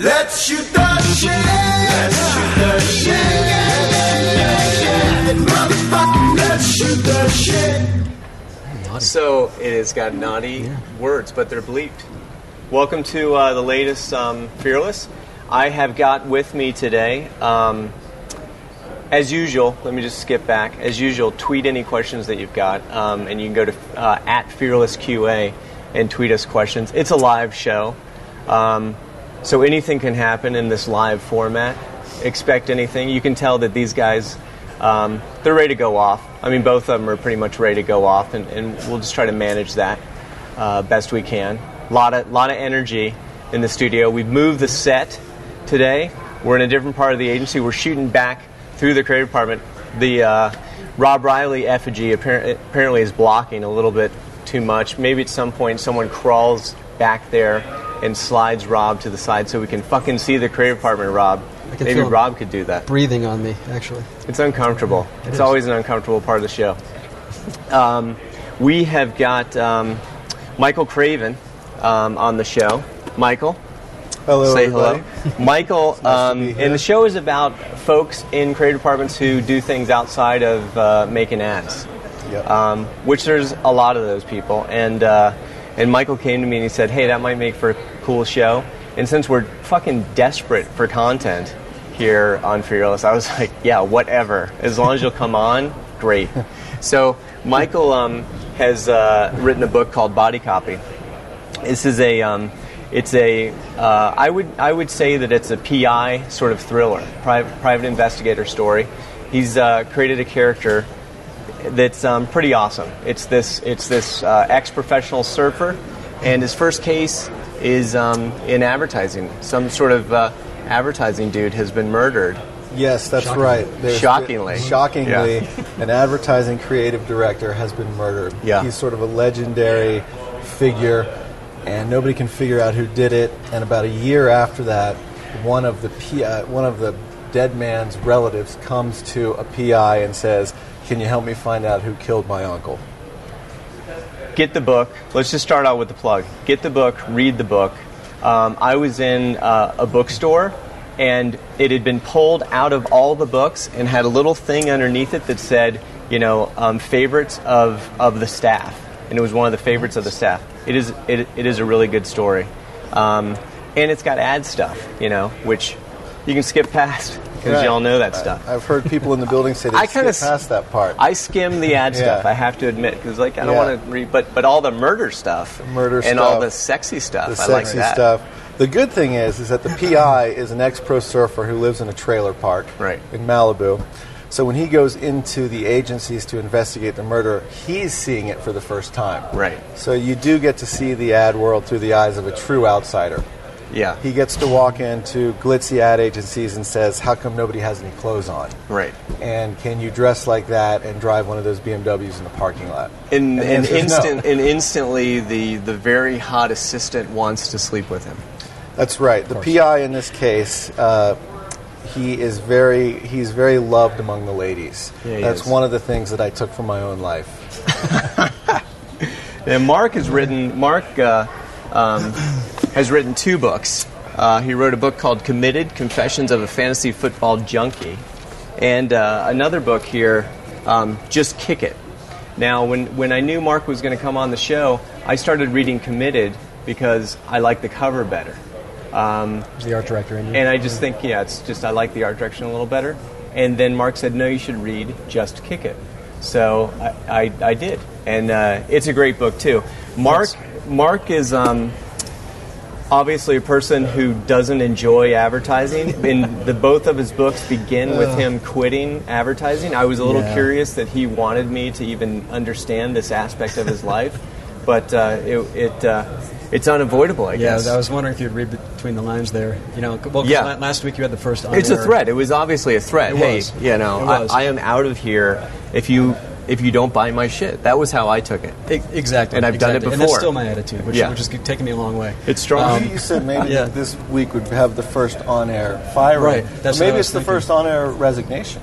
Let's shoot the shit. Let's shoot the shit. Motherfucker, let's shoot the shit. So it has got naughty words, but they're bleeped. Welcome to the latest Fearless. I have got with me today, as usual, let me just skip back. As usual, tweet any questions that you've got, and you can go to @FearlessQA and tweet us questions. It's a live show. So anything can happen in this live format. Expect anything. You can tell that these guys, they're ready to go off. I mean, both of them are pretty much ready to go off, and we'll just try to manage that best we can. A lot of energy in the studio. We've moved the set today. We're in a different part of the agency. We're shooting back through the creative department. The Rob Riley effigy apparently is blocking a little bit too much. Maybe at some point someone crawls back there and slides Rob to the side so we can fucking see the creative department, Rob. Maybe Rob could do that. Breathing on me, actually. It's uncomfortable. It's always an uncomfortable part of the show. We have got Michael Craven on the show. Michael, hello. Say everybody. hello. Michael, and the show is about folks in creative departments who do things outside of making ads. Yep. Which there's a lot of those people, and Michael came to me and he said, "Hey, that might make for a cool show." And since we're fucking desperate for content here on Fearless, I was like, "Yeah, whatever. As long as you'll come on, great." So Michael has written a book called Body Copy. This is I would say that it's a PI sort of thriller, private investigator story. He's created a character that's pretty awesome. It's this ex-professional surfer, and his first case is in advertising. Some sort of advertising dude has been murdered. Yes, that's right. Shockingly, an advertising creative director has been murdered. Yeah. He's sort of a legendary figure, and nobody can figure out who did it. And about a year after that, one of the dead man's relatives comes to a PI and says, "Can you help me find out who killed my uncle?" Get the book. Let's just start out with the plug. Get the book. Read the book. I was in a bookstore, and it had been pulled out of all the books and had a little thing underneath it that said, favorites of the staff. And it was one of the favorites of the staff. It is a really good story. And it's got ad stuff, which you can skip past because you all know that stuff. I've heard people in the building say they skip past that part. I skim the ad stuff, I have to admit, because I don't want to read, but all the murder stuff and all the sexy stuff, I like that. Stuff. The good thing is that the PI is an ex-pro surfer who lives in a trailer park in Malibu. So when he goes into the agencies to investigate the murder, he's seeing it for the first time. Right. So you do get to see the ad world through the eyes of a true outsider. Yeah. He gets to walk into glitzy ad agencies and says, "How come nobody has any clothes on?" Right. And can you dress like that and drive one of those BMWs in the parking lot? And instantly the very hot assistant wants to sleep with him. That's right. The PI in this case, he's very loved among the ladies. Yeah, That's one of the things that I took from my own life. And Mark has written two books. He wrote a book called Committed: Confessions of a Fantasy Football Junkie, and another book here, Just Kick It. Now, when I knew Mark was going to come on the show, I started reading Committed because I like the cover better. Is the art director in you? And I just think, I like the art direction a little better. And then Mark said, "No, you should read Just Kick It." So I did, and it's a great book too. Mark is obviously a person who doesn't enjoy advertising. And both of his books begin with him quitting advertising. I was a little curious that he wanted me to even understand this aspect of his life, but it's unavoidable, I guess. Yeah, I was wondering if you'd read between the lines there. Last week you had the first on-air. It's a threat. It was obviously a threat. I am out of here if you don't buy my shit. That was how I took it. Exactly. And I've done it before. And that's still my attitude, which is taking me a long way. It's strong. You said maybe this week would have the first on-air firing. Right. Maybe it's the first on-air resignation.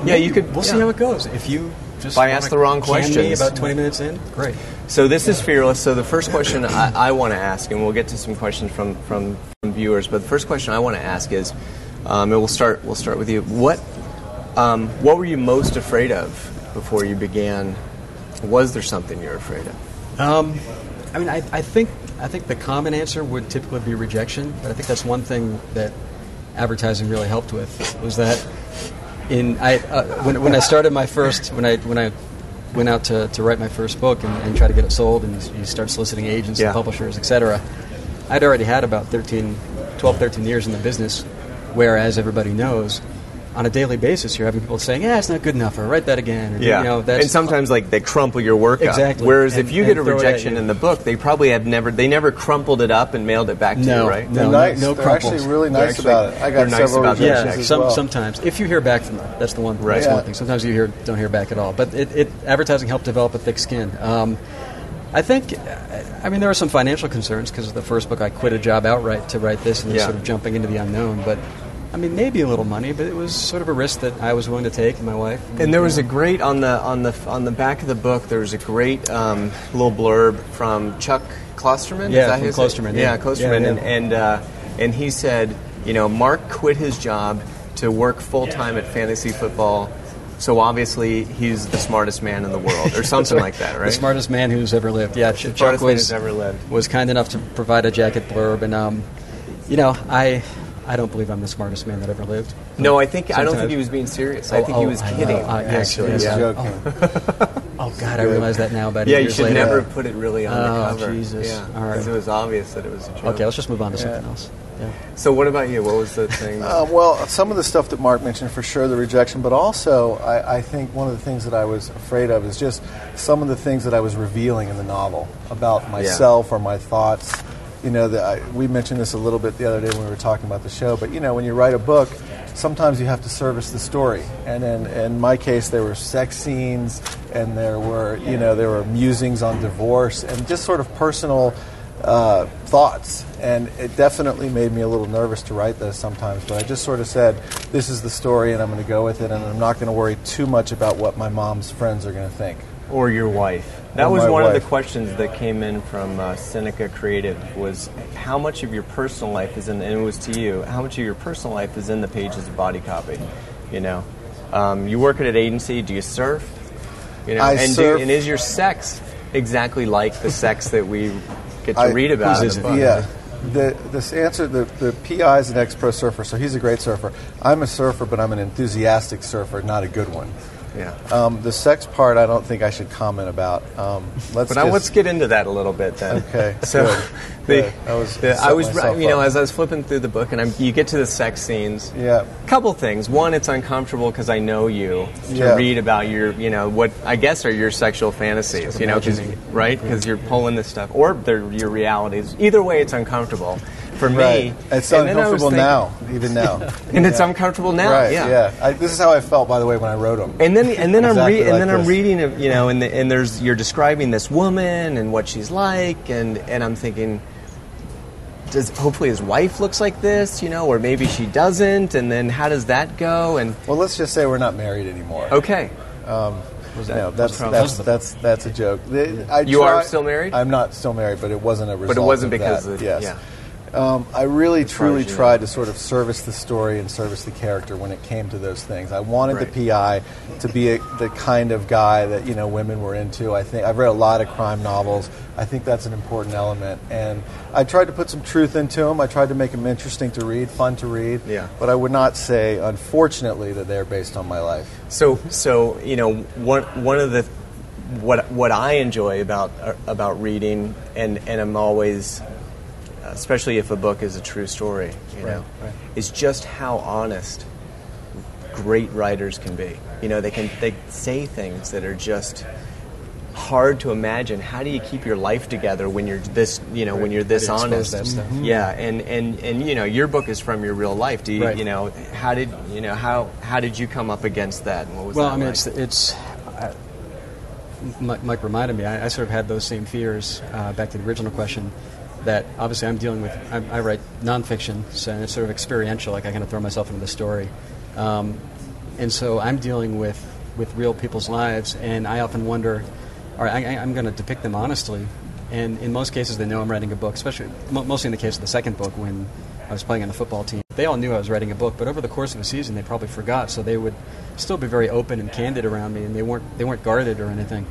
Yeah, you could. We'll see how it goes. If you just if I asked the wrong questions. About 20 minutes in, great. So this is Fearless. So the first question I want to ask, and we'll get to some questions from viewers, but the first question I want to ask is, and we'll start with you. What were you most afraid of before you began? Was there something you're afraid of? I mean, I think the common answer would typically be rejection, but I think that's one thing that advertising really helped with, was that when I started my first, when I went out to write my first book and try to get it sold, and you start soliciting agents and publishers, etc., I'd already had about 12, 13 years in the business, whereas everybody knows, on a daily basis, you're having people saying, "Yeah, it's not good enough," or "Write that again." Or, and sometimes they crumple your work exactly. up. Whereas if you get a rejection in the book, they probably never crumpled it up and mailed it back to you, right? No, no They're actually really nice about it. I got several rejections as well. Sometimes, if you hear back from them, that's the one. Right. That's one thing. Sometimes you don't hear back at all. But advertising helped develop a thick skin. I think, there are some financial concerns because of the first book. I quit a job outright to write this, and sort of jumping into the unknown. But maybe a little money, but it was sort of a risk that I was willing to take, and my wife. And there was a great on the back of the book. There was a great little blurb from Chuck Klosterman. Yeah, from Klosterman. Yeah, Klosterman, and he said, Mark quit his job to work full time at fantasy football. So obviously he's the smartest man in the world, or something like that, right? The smartest man who's ever lived. Yeah, Chuck was kind enough to provide a jacket blurb, and I don't believe I'm the smartest man that ever lived. No, I don't think he was being serious. I think he was kidding. Actually, yes, joking. Oh God, I realize that now. About 8 years you should later. never put it really on the cover. Jesus. Yeah, all right. Because it was obvious that it was a joke. Okay, let's just move on to something else. Yeah. So what about you? What was the thing? Well, some of the stuff that Mark mentioned, for sure, the rejection, but also I think one of the things that I was afraid of is just some of the things that I was revealing in the novel about myself or my thoughts. We mentioned this a little bit the other day when we were talking about the show, but when you write a book, sometimes you have to service the story. And in my case, there were sex scenes, and there were musings on divorce, and just sort of personal thoughts. And it definitely made me a little nervous to write those sometimes, but I just sort of said, this is the story, and I'm going to go with it, and I'm not going to worry too much about what my mom's friends are going to think. Or your wife. That was one of the questions that came in from Seneca Creative, was how much of your personal life is in, and it was to you, how much of your personal life is in the pages of Body Copy? You work at an agency, do you surf? I surf. And is your sex exactly like the sex that we get to read about in the book? Yeah. This answer, the PI is an ex-pro surfer, so he's a great surfer. I'm a surfer, but I'm an enthusiastic surfer, not a good one. Yeah. The sex part, I don't think I should comment about. Let's get into that a little bit then. Okay. So, I was as I was flipping through the book, and you get to the sex scenes. Yeah. Couple things. One, it's uncomfortable because I know you to read about your, what I guess are your sexual fantasies. Because you're pulling this stuff, or they're your realities. Either way, it's uncomfortable. For me, it's uncomfortable now, even now, and it's uncomfortable now. Right? Yeah. This is how I felt, by the way, when I wrote them. And then I'm reading, and you're describing this woman and what she's like, and I'm thinking, hopefully his wife looks like this, or maybe she doesn't, and then how does that go? And well, let's just say we're not married anymore. Okay. That's a joke. You are still married? I'm not still married, but it wasn't a result. But it wasn't of because that. of yes. Yeah. I really, truly tried to sort of service the story and service the character when it came to those things. I wanted the PI to be the kind of guy that women were into. I think I've read a lot of crime novels. I think that's an important element, and I tried to put some truth into them. I tried to make them interesting to read, fun to read. Yeah. But I would not say, unfortunately, that they're based on my life. So one of the what I enjoy about reading, and I'm always, especially if a book is a true story, is just how honest great writers can be. They say things that are just hard to imagine. How do you keep your life together when you're this, when you're this honest? That stuff. Yeah, and your book is from your real life. Do you, how did you come up against that? And what was that like? it's. Mike reminded me. I sort of had those same fears. Back to the original question. That obviously I'm dealing with. I write nonfiction, so it's sort of experiential. Like I kind of throw myself into the story, and so I'm dealing with with real people's lives, and I often wonder, all right, I'm going to depict them honestly, and in most cases they know I'm writing a book, especially mostly in the case of the second book when I was playing on the football team. They all knew I was writing a book, but over the course of a season they probably forgot, so they would still be very open and candid around me, and they weren't guarded or anything.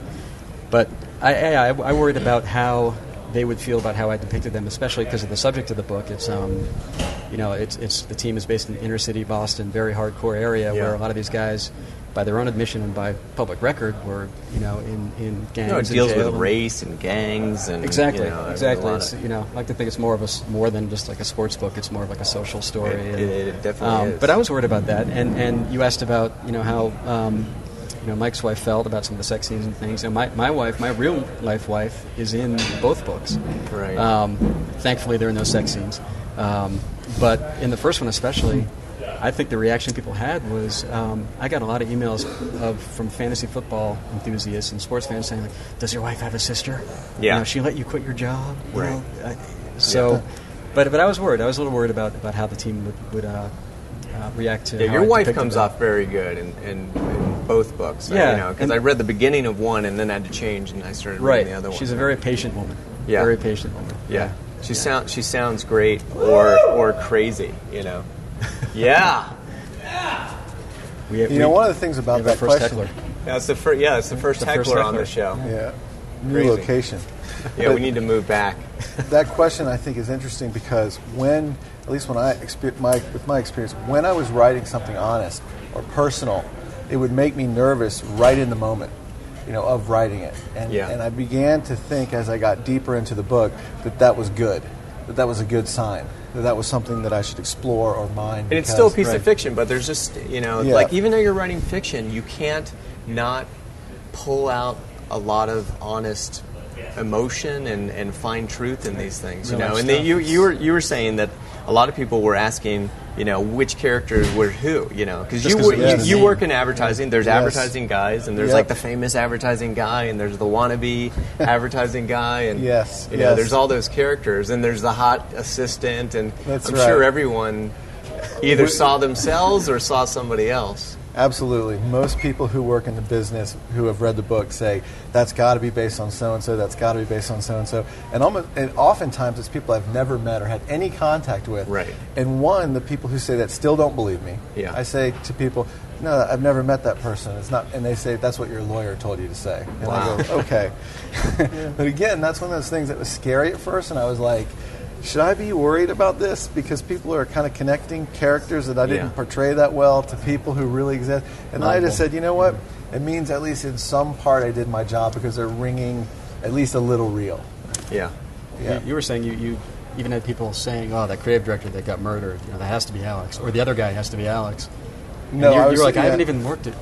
But I worried about how they would feel about how I depicted them, especially because of the subject of the book. It's it's the team is based in inner city Boston, very hardcore area where a lot of these guys, by their own admission and by public record, were in gangs. It deals and jail with race and gangs and exactly. It's, I like to think it's more than just like a sports book. It's more of like a social story. It definitely is. But I was worried about that, and you asked about how. Mike's wife felt about some of the sex scenes and things. My wife, my real life wife, is in both books. Right. Thankfully, there are no sex scenes. But in the first one especially, I think the reaction people had was, I got a lot of emails from fantasy football enthusiasts and sports fans saying, like, does your wife have a sister? Yeah. She let you quit your job? Right. But I was worried. I was a little worried about how the team would react to how your I wife depicted comes them. off very good in both books. Yeah. Because I read the beginning of one and then had to change, and I started reading the other one. She's a very patient woman. Yeah. Very patient woman. Yeah. She sounds great or crazy, Yeah. One of the things about that first question. heckler. Yeah, it's the first heckler on the show. Yeah. New Crazy. location. Yeah, we need to move back. That question I think is interesting because with my experience, when I was writing something honest or personal, it would make me nervous right in the moment, of writing it. And I began to think as I got deeper into the book that was good, that was a good sign, that was something that I should explore or mind. And it's still a piece of fiction, but there's just, like even though you're writing fiction, you can't not pull out a lot of honest emotion and find truth in these things, And you were saying that a lot of people were asking, which characters were who, because you work in advertising. There's advertising guys, and there's like the famous advertising guy, and there's the wannabe advertising guy, and there's all those characters, and there's the hot assistant, and I'm sure everyone either saw themselves or saw somebody else. Absolutely. Most people who work in the business who have read the book say, that's got to be based on so-and-so, that's got to be based on so-and-so. And oftentimes it's people I've never met or had any contact with. Right. And the people who say that still don't believe me. Yeah. I say to people, no, I've never met that person. It's not, and they say, that's what your lawyer told you to say. And wow. I go, okay. But again, that's one of those things that was scary at first, and I was like, should I be worried about this? Because people are kind of connecting characters that I didn't portray that well to people who really exist. And then I just said, you know what? It means at least in some part I did my job because they're ringing at least a little real. Yeah. You were saying you even had people saying, oh, that creative director that got murdered, that has to be Alex. Or the other guy has to be Alex. No, you were like, I haven't even worked it.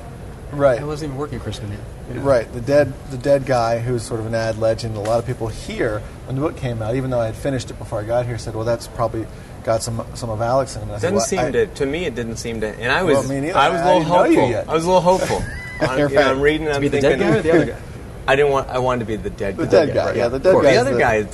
Right. I wasn't even working Crispin yet. Right. The dead guy who's sort of an ad legend. A lot of people here, when the book came out, even though I had finished it before I got here, said, well, that's probably got some of Alex in it. To me, it didn't seem to. And I was, me neither. I was a little hopeful. I was a little hopeful. I'm reading. I'm be the thinking, dead guy or the other guy? I wanted to be the dead guy. The dead guy. Yeah, the dead guy. The other guy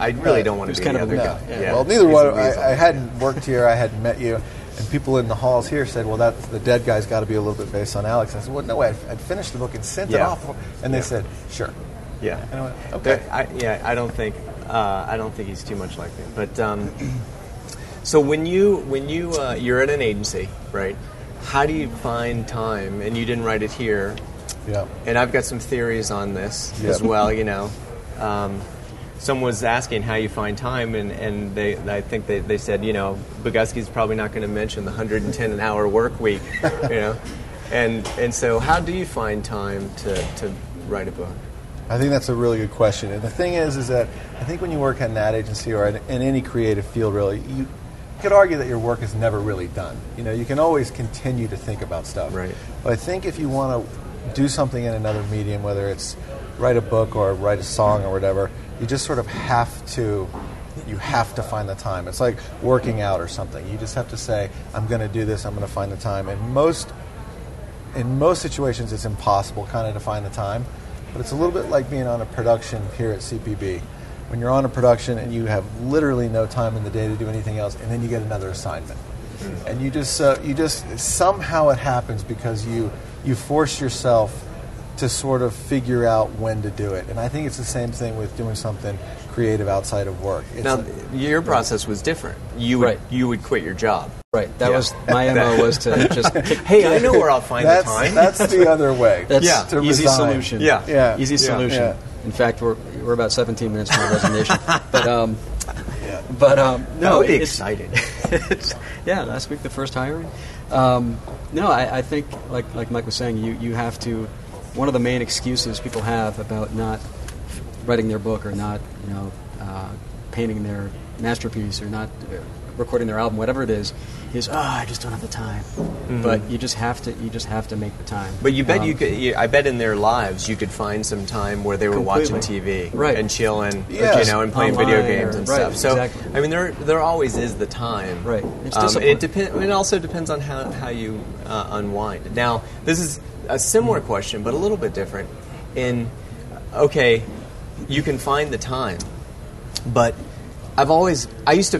I really don't want to be kind the of other a guy. weasel. Yeah. Well, neither one. I hadn't worked here. I hadn't met you. And people in the halls here said, well, that's the dead guy's got to be a little bit based on Alex. I said, well, no way. I'd finished the book and sent it off. And they said, sure. Yeah. And I went, okay. I don't think he's too much like me. But so when you're at an agency, right? How do you find time? And you didn't write it here. Yeah. And I've got some theories on this as well. Someone was asking how you find time, and I think they said, Bogusky's probably not going to mention the 110 an hour work week, and so how do you find time to write a book? I think that's a really good question. And the thing is that I think when you work at an ad agency or in any creative field, really, you could argue that your work is never really done. You can always continue to think about stuff. Right. But I think if you want to do something in another medium, whether it's write a book or write a song or whatever, you just sort of have to find the time. It's like working out or something. You just have to say, I'm going to do this, I'm going to find the time. And in most situations, it's impossible kind of to find the time. But it's a little bit like being on a production here at CPB. When you're on a production and you have literally no time in the day to do anything else, and then you get another assignment. and you just somehow it happens because you force yourself to sort of figure out when to do it. And I think it's the same thing with doing something creative outside of work. Now, your process was different. You would quit your job. Right. That was my MO was to just hey, I know where I'll find the time. That's the other way. That's to easy resign. solution. Yeah. Easy solution. Yeah. In fact, we're about 17 minutes from the resignation. No, it's exciting. Last week the first hiring. I think like Mike was saying, you have to. One of the main excuses people have about not writing their book or not painting their masterpiece or not recording their album, whatever it is I just don't have the time. Mm-hmm. But you just have to make the time. But you bet you could. I bet in their lives you could find some time where they were watching TV, and chilling, and playing video games and stuff. So exactly. I mean, there always is the time. Right. It's It also depends on how you unwind. Now, this is a similar question, but a little bit different. You can find the time, but I used to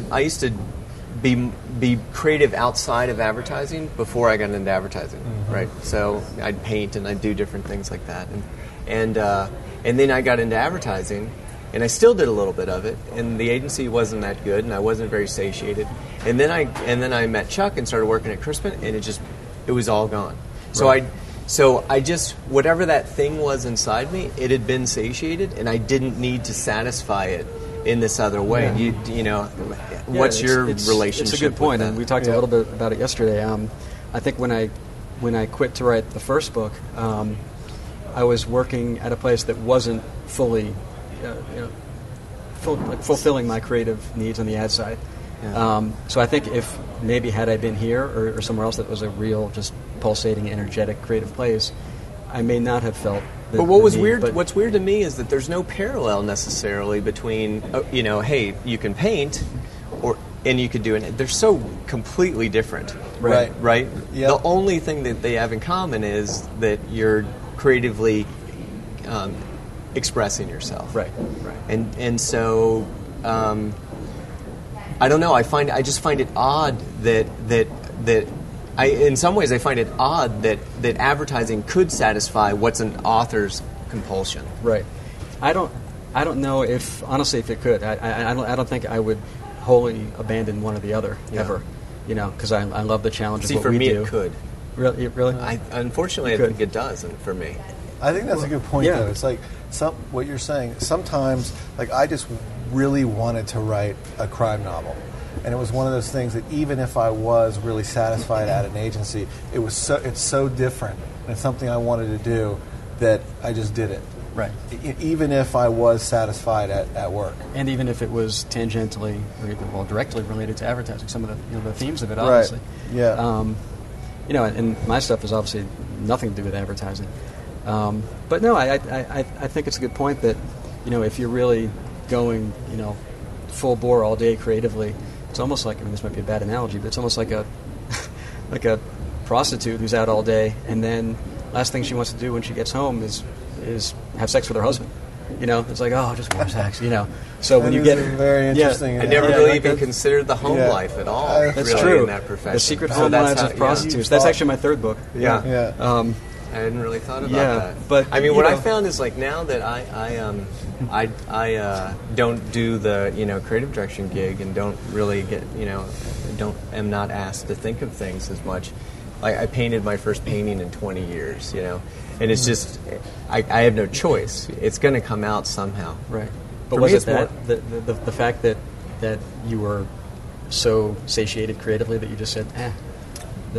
be creative outside of advertising before I got into advertising, right? So I'd paint and I'd do different things like that, and then I got into advertising, and I still did a little bit of it, and the agency wasn't that good, and I wasn't very satiated, and then I met Chuck and started working at Crispin, and it was all gone. Right. So I just, whatever that thing was inside me, it had been satiated, and I didn't need to satisfy it in this other way. Yeah. What's your relationship? It's a good point, with and we talked a little bit about it yesterday. I think when I quit to write the first book, I was working at a place that wasn't fully fulfilling my creative needs on the ad side. Yeah. So I think if maybe had I been here or somewhere else that was a real just pulsating, energetic, creative place, I may not have felt. But what's weird to me is that there's no parallel necessarily between hey, you can paint, and you could do it. They're so completely different. Right. Right. Yep. The only thing that they have in common is that you're creatively expressing yourself. Right. And so. I don't know. I just find it odd that in some ways I find it odd that advertising could satisfy what's an author's compulsion. Right. I don't know if it could. I don't think I would wholly abandon one or the other ever. Because I love the challenge of what we do. See, for me it could. Really? Unfortunately, I think it does, and for me. I think that's a good point, though. It's like what you're saying. Sometimes, I just really wanted to write a crime novel, and it was one of those things that even if I was really satisfied at an agency, it's so different, and it's something I wanted to do that I just did it. Right. Even if I was satisfied at work, and even if it was tangentially or even directly related to advertising, some of the themes of it, obviously. Right. Yeah. And my stuff is obviously nothing to do with advertising. But no, I think it's a good point that, if you're really going, full bore all day creatively, it's almost like, this might be a bad analogy, but it's almost like a prostitute who's out all day, and then last thing she wants to do when she gets home is have sex with her husband. It's like, just more sex. So when you get very interesting. I never really even considered the home life at all. That's really true. In that profession. The Secret Home Lives of Prostitutes. That's actually my third book. Yeah. I hadn't really thought about that. But what I found is now that I don't do the creative direction gig and don't really get am not asked to think of things as much. I painted my first painting in 20 years, and it's just I have no choice. It's going to come out somehow. Right. But was it the fact that you were so satiated creatively that you just said,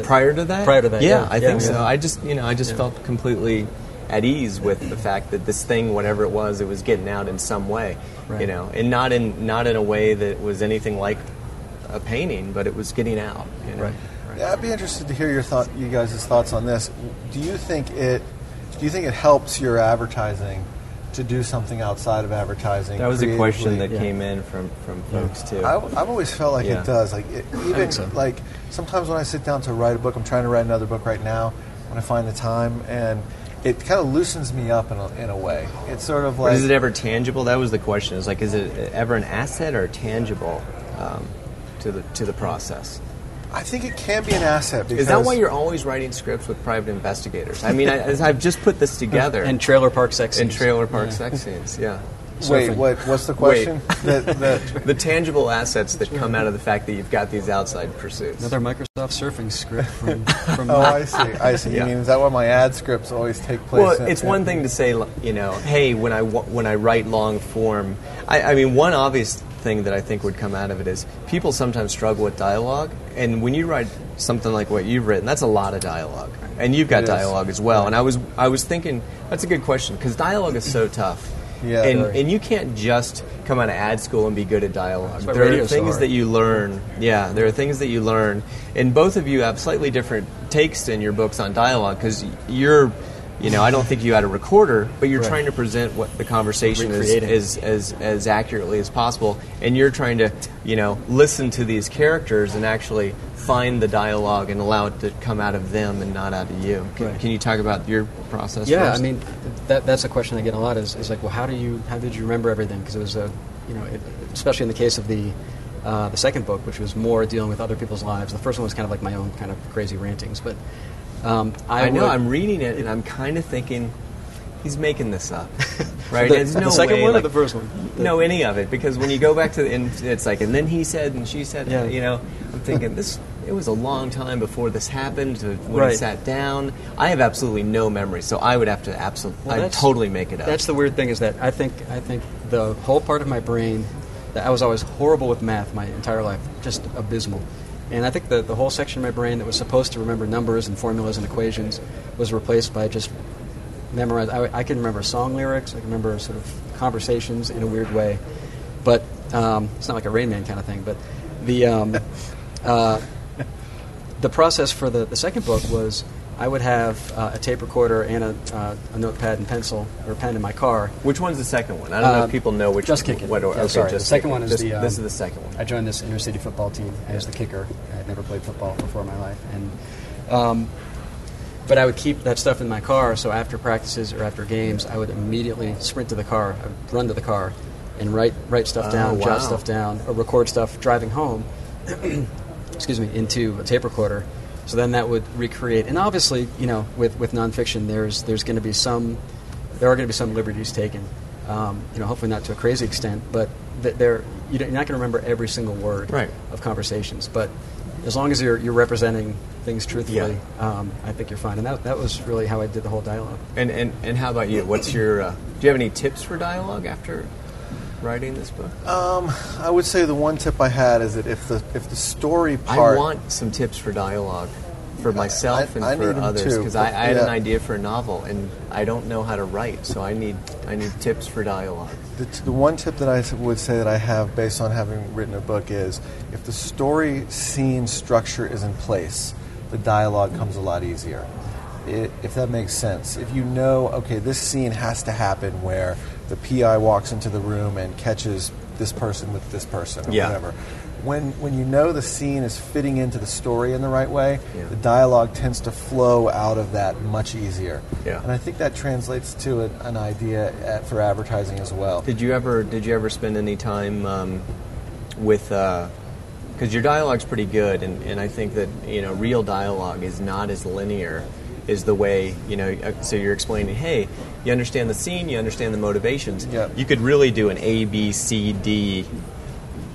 Prior to that? I think so. I just felt completely at ease with the fact that this thing, whatever it was getting out in some way, right. And not in a way that was anything like a painting, but it was getting out. Right. Yeah, I'd be interested to hear you guys' thoughts on this. Do you think it helps your advertising to do something outside of advertising? That was a question that came in from folks too. I've always felt like it does. So. Sometimes when I sit down to write a book, I'm trying to write another book right now when I find the time, and it kind of loosens me up in a way. It's sort of like. But is it ever tangible? That was the question. Is it ever an asset or tangible to the process? I think it can be an asset. Because Is that why you're always writing scripts with private investigators? I mean, as I've just put this together. And trailer park sex scenes. And trailer park sex scenes, yeah. Wait, what's the question? The tangible assets that come out of the fact that you've got these outside pursuits. Another Microsoft surfing script from Oh, I see. Yeah. You mean, is that why my ad scripts always take place? Well, it's one thing to say, you know, hey, when I write long form, I mean, one obvious thing that I think would come out of it is people sometimes struggle with dialogue, and when you write something like what you've written, that's a lot of dialogue, and you've got dialogue as well. And I was thinking that's a good question because dialogue is so tough. Yeah, and you can't just come out of ad school and be good at dialogue. There are things that you learn. Yeah, there are things that you learn. And both of you have slightly different takes in your books on dialogue because you're, you know, I don't think you had a recorder, but you're trying to present what the conversation is as accurately as possible. And you're trying to, you know, listen to these characters and actually find the dialogue and allow it to come out of them and not out of you. Can you talk about your process? Yeah, first? I mean, that's a question I get a lot. Is like, well, how did you remember everything? Because it was especially in the case of the second book, which was more dealing with other people's lives. The first one was kind of like my own kind of crazy rantings. But I'm reading it and I'm kind of thinking, he's making this up, right? The second one or the first one? No, any of it, because when you go back to it's like, and then he said and she said, you know, I'm thinking it was a long time before this happened when he sat down. I have absolutely no memory, so I would have to I'd totally make it up. That's the weird thing is that I think the whole part of my brain, that I was always horrible with math my entire life, just abysmal. And I think the whole section of my brain that was supposed to remember numbers and formulas and equations was replaced by just memorize. I can remember song lyrics. I can remember sort of conversations in a weird way, but it's not like a Rain Man kind of thing. But the process for the second book was I would have a tape recorder and a notepad and pencil or pen in my car. Which one's the second one? I don't know if people know which. Just Kickin'. Sorry, the second one is this is the second one. I joined this inner city football team as the kicker. I had never played football before in my life, and but I would keep that stuff in my car. So after practices or after games, I would immediately sprint to the car, I'd run to the car, and write stuff down, jot stuff down, or record stuff driving home. Excuse me, into a tape recorder. So then that would recreate, and obviously, you know, with nonfiction, there are going to be some liberties taken. You know, hopefully not to a crazy extent, but you're not going to remember every single word of conversations. But as long as you're representing things truthfully, I think you're fine. And that was really how I did the whole dialogue. And how about you? What's your? Do you have any tips for dialogue after writing this book? I would say the one tip I had is that if the story part, I want some tips for dialogue for myself and for others because I had an idea for a novel and I don't know how to write, so I need tips for dialogue. The one tip that I would say that I have based on having written a book is if the story scene structure is in place, the dialogue comes a lot easier. If that makes sense. If you know, okay, this scene has to happen where the PI walks into the room and catches this person with this person or whatever. When you know the scene is fitting into the story in the right way, the dialogue tends to flow out of that much easier. Yeah. And I think that translates to an idea for advertising as well. Did you ever spend any time with because your dialogue's pretty good, and I think that, you know, real dialogue is not as linear is the way, you know, so you're explaining, hey, you understand the scene, you understand the motivations. You could really do an A, B, C, D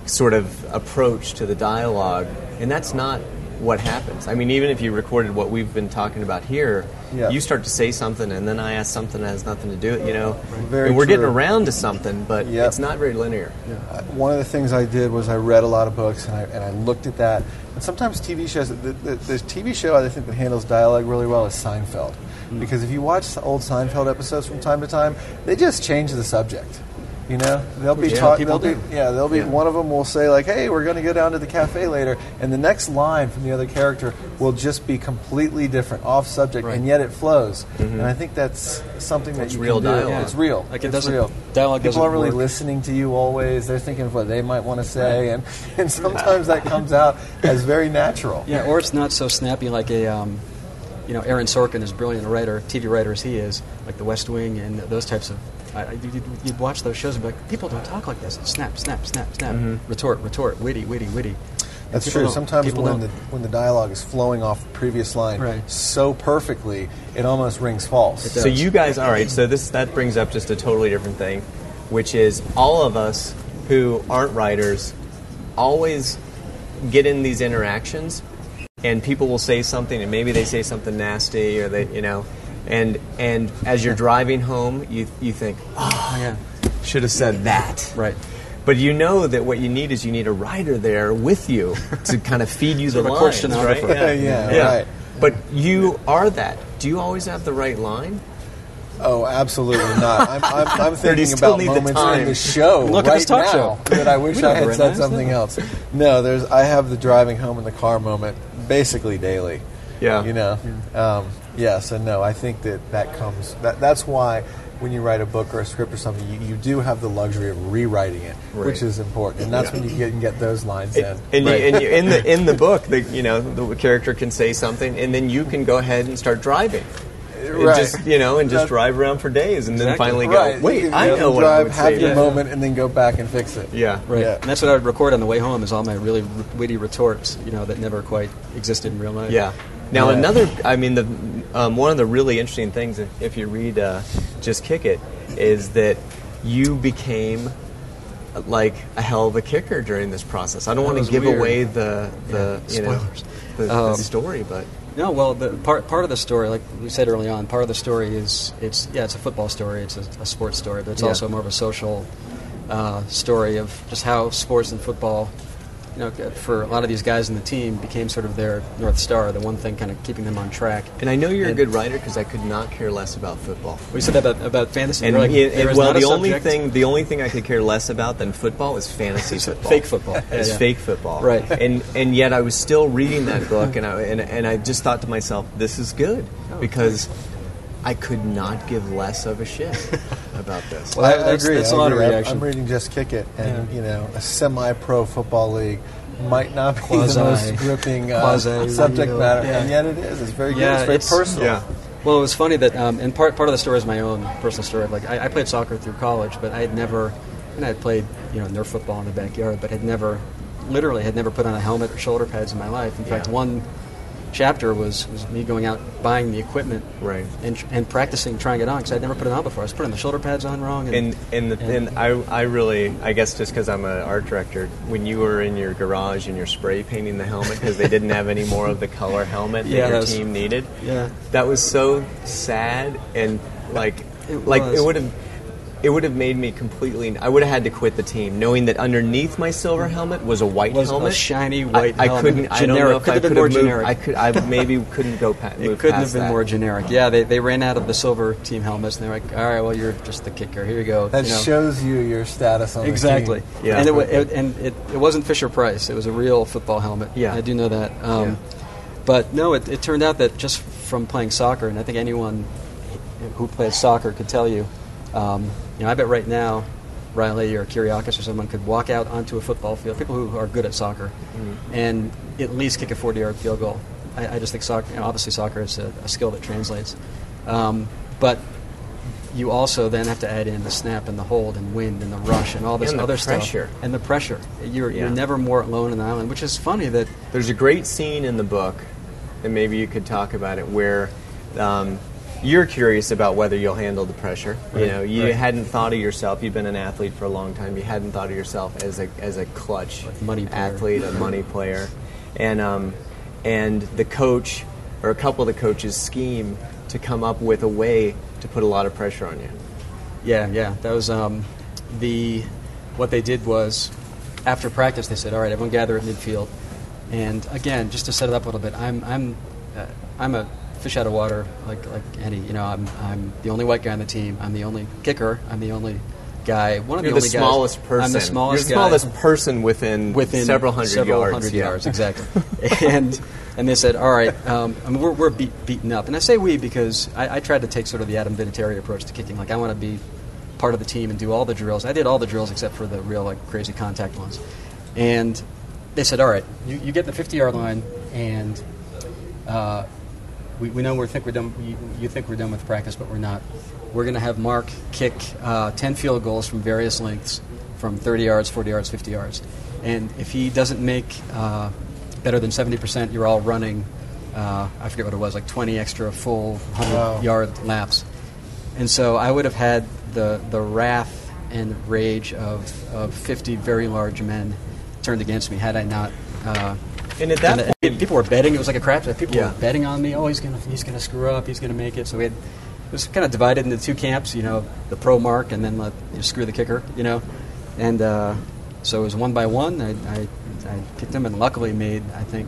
sort of approach to the dialogue, and that's not what happens. I mean, even if you recorded what we've been talking about here, you start to say something, and then I ask something that has nothing to do with it, you know. And we're getting around to something, but it's not very linear. One of the things I did was I read a lot of books, and I looked at that. And sometimes TV shows, the TV show I think that handles dialogue really well is Seinfeld. Because if you watch old Seinfeld episodes from time to time, they just change the subject. You know, they'll be one of them will say like, "Hey, we're going to go down to the cafe later," and the next line from the other character will just be completely different, off subject, and yet it flows. And I think that's something that you real can do. dialogue. It's real. Like it's real. Dialogue People aren't really work. listening to you always. They're thinking of what they might want to say, and sometimes that comes out as very natural. Yeah, or it's not so snappy like a. You know, Aaron Sorkin is a brilliant writer, TV writer as he is, like The West Wing and those types of. You'd watch those shows and be like, people don't talk like this. Snap, snap, snap, snap. Retort, retort, witty, witty, witty. That's People true. don't- Sometimes people when don't- when the dialogue is flowing off the previous line Right. so perfectly, it almost rings false. It does. So you guys, all right. So that brings up just a totally different thing, which is all of us who aren't writers always get in these interactions, and people will say something, and maybe they say something nasty, or they, and as you're driving home, you think, Oh, yeah. should have said that. Right. But you know that what you need is you need a writer there with you to kind of feed you the Sort of a lines, questionographer. right? Yeah, right. But you are that. Do you always have the right line? Oh, absolutely not. I'm Or do you thinking still about need the moments time? in the show Look at right this talk now show. that I wish We don't I had have said rhinos, something no. else. No, I have the driving home in the car moment basically daily. Yeah. So no, I think that comes. That's why when you write a book or a script or something, you do have the luxury of rewriting it, Right. which is important, and that's when you can get those lines in. And you, in the book, the character can say something, and then you can go ahead and start driving. And Right. just drive around for days, and then Exactly. finally go. Right. Wait, You I can know what I drive, would have say. your Yeah. moment, and then go back and fix it. Yeah. Right. Yeah. And that's what I would record on the way home is all my really witty retorts, that never quite existed in real life. Yeah. Now Right. one of the really interesting things, if you read Just Kick It, is that you became like a hell of a kicker during this process. I don't want to was give weird. away the Spoilers. the story, but No, well, the part of the story, like we said early on, part of the story is it's a football story, it's a sports story, but it's Yeah. also more of a social story of just how sports and football, for a lot of these guys in the team, became sort of their North Star, the one thing kind of keeping them on track. and I know you're a And- good writer because I could not care less about football. We said that about fantasy. And You're like, there is not a subject- the only thing I could care less about than football is fantasy football. fake football. It's Yeah. fake football, Right. And yet I was still reading that book, and I just thought to myself, this is good because I could not give less of a shit about this. Well, I that's- agree. that's a I lot of agree. reaction. I'm reading Just Kick It, and Yeah. a semi-pro football league might not be Quasi- the most gripping quasi- subject matter, yeah. and yet it is. It's very good. Yeah, It's very it's- personal. Yeah. Well, it was funny that, and part of the story is my own personal story. Like I played soccer through college, but I had never, and I had played Nerf football in the backyard, but had never put on a helmet or shoulder pads in my life. In fact, one chapter was me going out buying the equipment, Right. and practicing trying it on because I'd never put it on before. I was putting the shoulder pads on wrong, And I really, I guess just because I'm an art director, when you were in your garage and you're spray painting the helmet because they didn't have any more of the color helmet that Yeah, your that was- team needed, Yeah. that was so sad and It it would have made me completely. I would have had to quit the team, knowing that underneath my silver helmet was a white Was a helmet, shiny white I helmet. couldn't. I don't Generic. know if Could I have been could more have moved. generic. I maybe couldn't go it move couldn't past have been that. more generic. Yeah, they ran out of the silver team helmets, and they're like, all right, well, you're just the kicker. Here you go. That shows you your status on Exactly. the team. Yeah. And it wasn't Fisher Price. It was a real football helmet. Yeah. I do know that. Yeah. But no, it turned out that just from playing soccer, and I think anyone who plays soccer could tell you, I bet right now Riley or Kiriakis or someone could walk out onto a football field, people who are good at soccer, and at least kick a 40-yard field goal. I just think soccer, obviously soccer is a skill that translates. But you also then have to add in the snap and the hold and wind and the rush and all this And the other pressure. stuff. And the pressure. You're Yeah. never more alone in the island, which is funny that... There's a great scene in the book, and maybe you could talk about it, where you're curious about whether you'll handle the pressure. Right, You right. hadn't thought of yourself. You've been an athlete for a long time. You hadn't thought of yourself as a clutch money player. athlete, a money player, and the coach or a couple of the coaches scheme to come up with a way to put a lot of pressure on you. Yeah. That was what they did was, after practice, they said, all right, everyone gather at midfield. And again, just to set it up a little bit, I'm a fish out of water, like Eddie. I'm the only white guy on the team. I'm the only kicker. I'm the only guy. One of You're the the only smallest guys. person. I'm the smallest You're the guy. smallest person within several hundred yards. Yeah. Exactly. and they said, all right, we're beaten up. And I say we because I tried to take sort of the Adam Vinatieri approach to kicking. Like, I want to be part of the team and do all the drills. I did all the drills except for the real crazy contact ones. And they said, all right, you get the 50-yard line, and we know you think we're done with practice, but we're not. We're going to have Mark kick 10 field goals from various lengths, from 30 yards, 40 yards, 50 yards. And if he doesn't make better than 70%, you're all running, I forget what it was, like 20 extra full 100-yard laps. And so I would have had the wrath and rage of 50 very large men turned against me had I not. And at that point, people were betting. It was like a crap. People Yeah. were betting on me. Oh, he's gonna screw up. He's gonna make it. So it was kind of divided into two camps. The pro Mark and then screw the kicker. And so it was 1 by 1. I kicked him and luckily made I think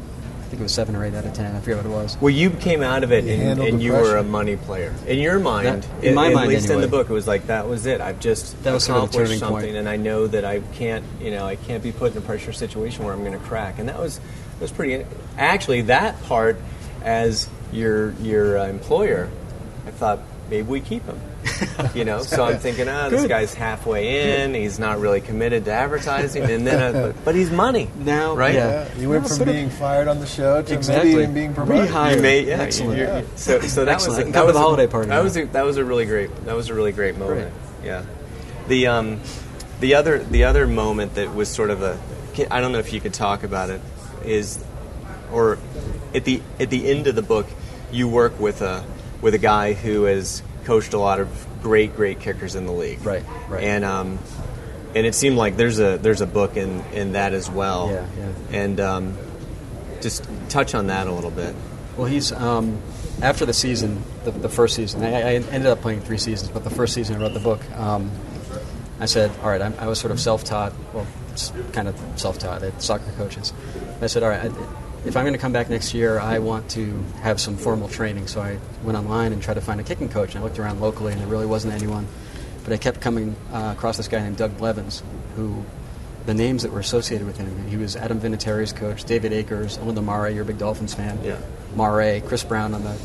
it was 7 or 8 out of 10. I forget what it was. well, you came out of it handled and the you were pressure. a money player. In your mind, In my mind, at least in anyway. the book, it was like that was it. I've just That was sort of the accomplished turning point. something, and I know that I can't be put in a pressure situation where I'm going to crack. And that was pretty. Actually, that part as your employer, I thought maybe we keep him. So I'm thinking, this Good. guy's halfway in. He's not really committed to advertising, and then but he's money Now, right? yeah. You went from being fired on the show to Exactly. maybe even being promoted. Rehired. You may, yeah. Excellent. So that Excellent. was Come to the holiday party. That was a really great moment. Yeah. The other moment that was sort of I don't know if you could talk about it is, or at the end of the book, you work with a guy who has coached a lot of great kickers in the league. Right. And it seemed like there's a book in that as well. Yeah. And just touch on that a little bit. Well, he's after the season, the first season. I ended up playing 3 seasons, but the first season I wrote the book. I said, all right, I was sort of self-taught. Well, it's kind of self-taught. I had soccer coaches. I said, all right, if I'm going to come back next year, I want to have some formal training. So I went online and tried to find a kicking coach. And I looked around locally, and there really wasn't anyone. But I kept coming across this guy named Doug Blevins, who the names that were associated with him. He was Adam Vinatieri's coach, David Akers, Linda Mare, you're a big Dolphins fan. Yeah. Mare, Chris Brown on the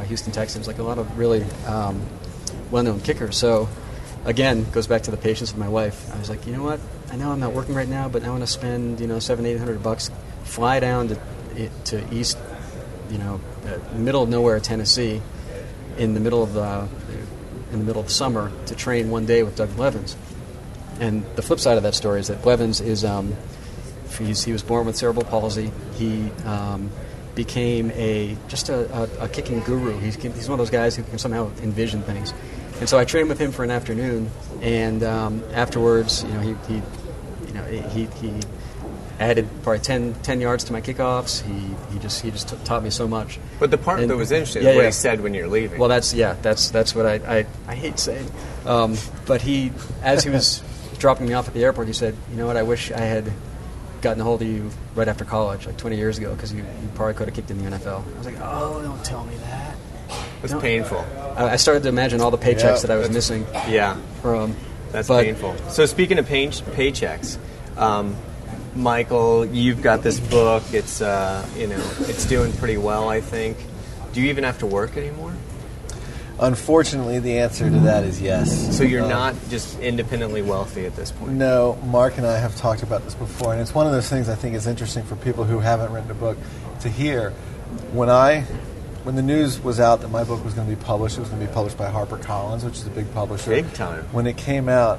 Houston Texans, like a lot of really well-known kickers. So, again, goes back to the patience of my wife. I was like, you know what? I know I'm not working right now, but I want to spend $700-800, fly down to East, middle of nowhere, Tennessee, in the middle of the summer to train one day with Doug Blevins. And the flip side of that story is that Blevins is he was born with cerebral palsy. He became a kicking guru. He's one of those guys who can somehow envision things. And so I trained with him for an afternoon, and afterwards, he added probably 10 yards to my kickoffs. He just taught me so much. But the part that was interesting is what he said when you're leaving. Well, that's what I hate saying. But as he was dropping me off at the airport, he said, you know what, I wish I had gotten a hold of you right after college, like 20 years ago, because you probably could have kicked in the NFL. I was like, oh, don't tell me that. It was painful. I started to imagine all the paychecks that I was missing. Yeah. From. That's painful. So speaking of paychecks, Michael, you've got this book. It's it's doing pretty well, I think. Do you even have to work anymore? Unfortunately, the answer to that is yes. So you're not just independently wealthy at this point? No, Mark and I have talked about this before, and it's one of those things I think is interesting for people who haven't written a book to hear. When the news was out that my book was going to be published, it was going to be published by HarperCollins, which is a big publisher. Big time. When it came out,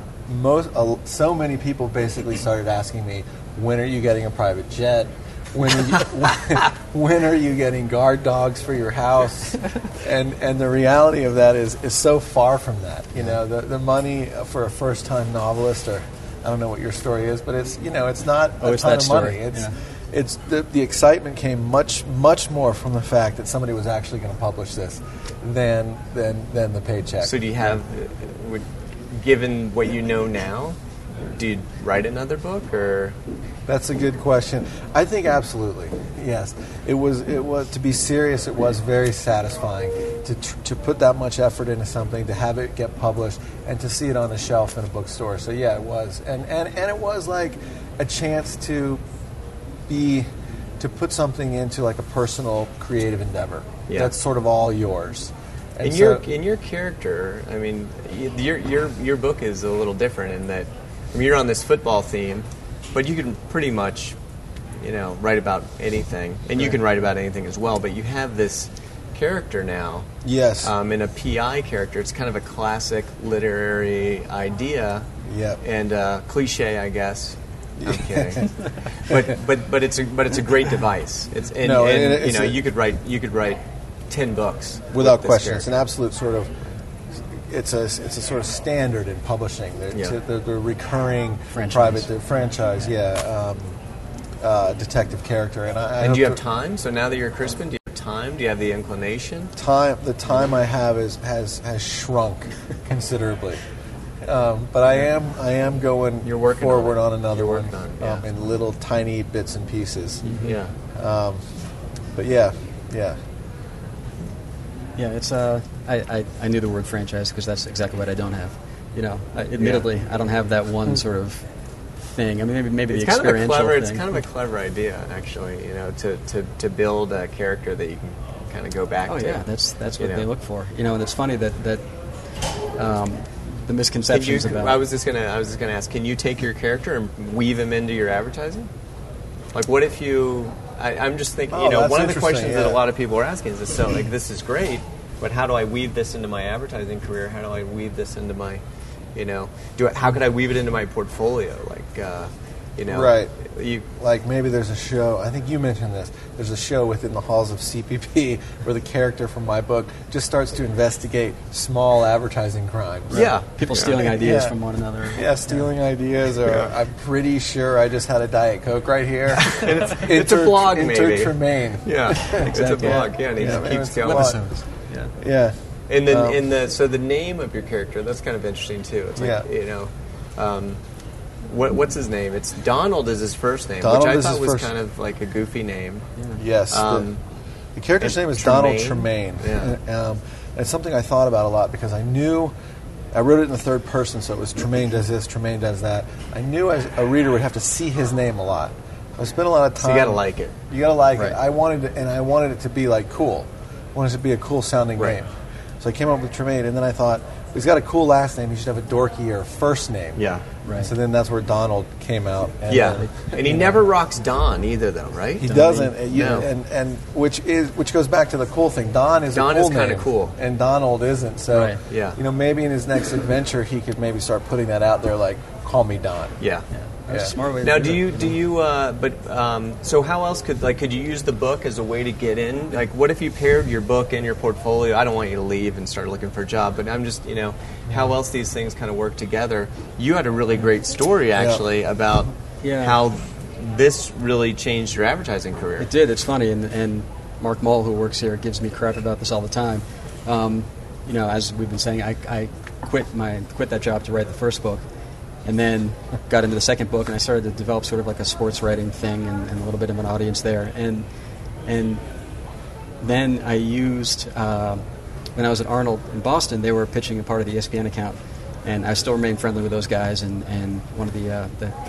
so many people basically started asking me, when are you getting a private jet? When are you getting guard dogs for your house? And the reality of that is so far from that. The money for a first-time novelist, or I don't know what your story is, but it's not a ton of money. It's the excitement came much more from the fact that somebody was actually going to publish this than the paycheck. So do you have, given what you know now, do you write another book or? That's a good question. I think absolutely, yes. It was to be serious. It was very satisfying to put that much effort into something, to have it get published, and to see it on the shelf in a bookstore. So yeah, it was, and it was like a chance to put something into like a personal creative endeavor. Yeah. That's sort of all yours. And in your character, I mean, your book is a little different in that, I mean, you're on this football theme, but you can pretty much, write about anything, and you can write about anything as well. But you have this character now. Yes. In a PI character, it's kind of a classic literary idea. Yep. And cliche, I guess. I'm kidding. but it's a great device. It's and, No, and, and you know, it's you could write 10 books without with this question. It's an character. absolute sort of. It's a sort of standard in publishing. The recurring Franchise. the franchise, detective character. And I And hope do you have to- time? So now that you're Crispin, do you have time? Do you have the inclination? The time I have has shrunk considerably. But I am going You're working forward on it. on another You're one working on it, yeah. in little tiny bits and pieces. Yeah. But yeah. Yeah, it's I knew the word franchise because that's exactly what I don't have. You know, admittedly, I don't have that one sort of thing. I mean, maybe It's the kind of a experiential clever. thing. It's kind of a clever idea, actually. You know, to build a character that you can kind of go back Oh to. yeah, that's you what know. they look for. You know, and it's funny that the Can you, misconceptions about. I was just gonna ask. Can you take your character and weave him into your advertising? Like, what if you? I'm just thinking. Oh, You know, that's one of the interesting, questions that yeah. a lot of people are asking is, so like, this is great, but how do I weave this into my advertising career? How do I weave this into my, you know, how could I weave it into my portfolio? Like, you know, Right. You, Like maybe there's a show, I think you mentioned this, there's a show within the halls of CPP where the character from my book just starts to investigate small advertising crimes. yeah, People stealing ideas Yeah. from one another. Yeah, stealing ideas, or I'm pretty sure I just had a Diet Coke right here. it's a blog, maybe. Tremaine. Yeah, it's a blog. Yeah, and he Yeah, just maybe keeps it's a going. blog. Webisodes. Yeah. Yeah. And then, so the name of your character, that's kind of interesting too. It's like, Yeah. you know, what's his name? It's Donald is his first name, Donald which I is thought his was first- kind of like a goofy name. Yes. The character's and name is Donald Tremaine? Tremaine. Yeah. It's something I thought about a lot because I knew, I wrote it in the third person, so it was Tremaine does this, Tremaine does that. I knew as a reader would have to see his name a lot. I spent a lot of time. So you got to like it. You gotta like Right. it. I wanted it to be like cool. I wanted it to be a cool sounding Right. name. So I came up with Tremaine, and then I thought, he's got a cool last name. He should have a dorkier first name. Yeah. Right. So then that's where Donald came out. And Yeah, and he never rocks Don either, though, right? He doesn't, No. and which goes back to the cool thing. Don is Don a cool is kinda name, cool. and Donald isn't. So Right. Yeah. you know, maybe in his next adventure, he could maybe start putting that out there, like call me Don. Yeah. That's a smart way to Now, do it. so how else could you use the book as a way to get in? Like, what if you paired your book and your portfolio? I don't want you to leave and start looking for a job, but I'm just, you know, how else these things kind of work together. You had a really great story, actually, about Yeah. how this really changed your advertising career. It did. It's funny, and Mark Mull, who works here, gives me crap about this all the time. You know, as we've been saying, I quit that job to write the first book, and then got into the second book, and I started to develop sort of like a sports writing thing and a little bit of an audience there. And then I used when I was at Arnold in Boston, they were pitching a part of the ESPN account. And I still remain friendly with those guys. And one of the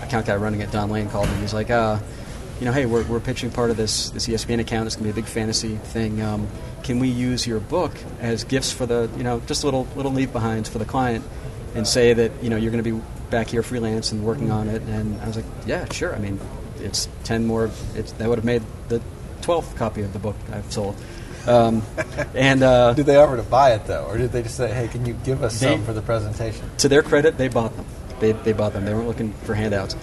account guy running it, Don Lane, called me. He's like, you know, hey, we're pitching part of this ESPN account. It's going to be a big fantasy thing. Can we use your book as gifts for the, you know, just little leave behinds for the client, and say that, you know, you're going to be back here freelance and working on it? And I was like, yeah, sure. I mean, it's 10 more. That would have made the 12th copy of the book I've sold. Did they offer to buy it though, or did they just say, "Hey, can you give us some for the presentation"? To their credit, they bought them. They bought them. They weren't looking for handouts.